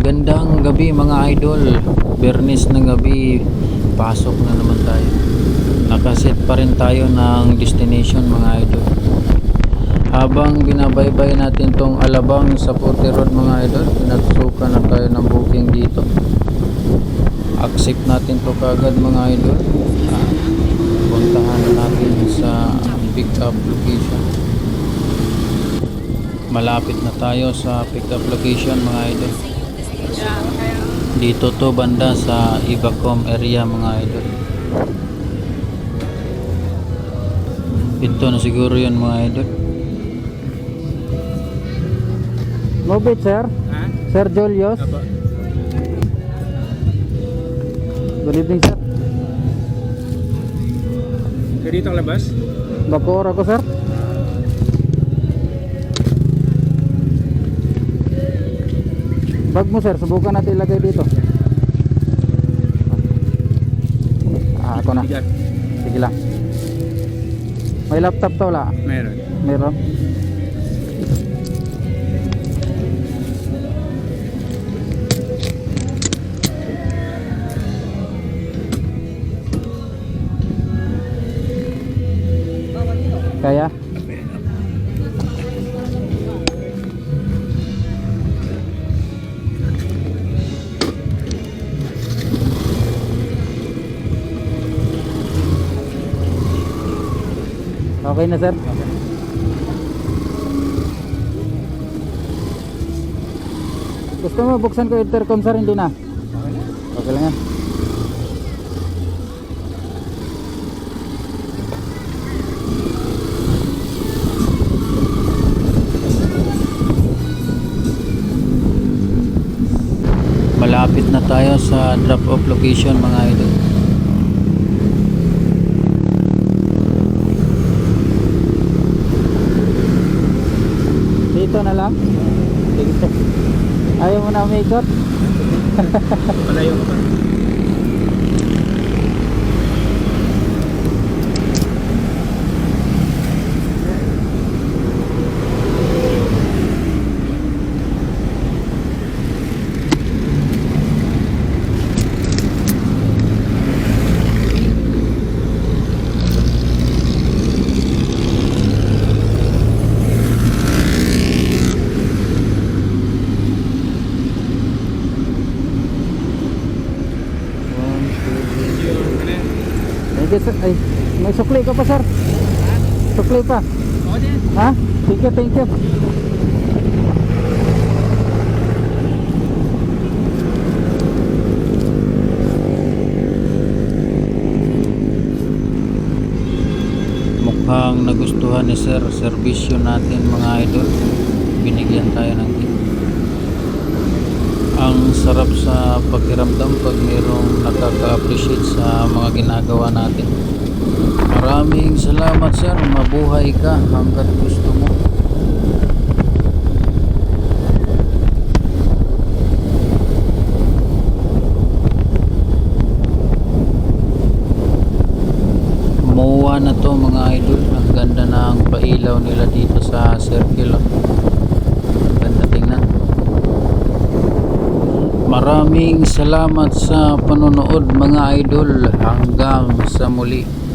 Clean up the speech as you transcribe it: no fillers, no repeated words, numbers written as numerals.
Magandang gabi mga idol. Bernis ng gabi, pasok na naman tayo. Nakaset pa rin tayo ng destination mga idol. Habang binabaybay natin tong Alabang sa Puti Road mga idol, pinagsuka na tayo ng booking dito. Accept natin to kagad mga idol. Puntahan na natin sa pick up location. Malapit na tayo sa pick up location mga idol. Dito to banda sa Ibacom area mga idol. Ito na siguro yun mga idol. Mobit sir? Ha? Sir Julius? Apa? Good evening sir. Kaya dito ang labas? Bakor ako sir. Bag mo sir, subukan natin ilagay dito. Ako na. Bigat. Sige lang. May laptop to wala? Meron. Meron. Kaya? Okay na sir. Gusto mo buksan ko intercom sir? Hindi na. Okay lang yan. Malapit na tayo sa drop off location mga idol. Dito na lang. Dito. Ayaw mo na umikot. Malayo ka pa. Ay, may sukli ka pa sir. Sukli pa. Oo din. Ha? Thank you, thank you. Mukhang nagustuhan ni sir servisyo natin mga idol. Binigyan tayo ng tip. Ang sarap sa pakiramdam pag mayroong nakaka-appreciate sa mga ginagawa natin. Maraming salamat sir, mabuhay ka hanggat gusto mo. Muwa na to mga idol. Ang ganda ng pailaw nila dito sa circle. Ang ganda tingnan. Maraming salamat sa panonood mga idol. Hanggang sa muli.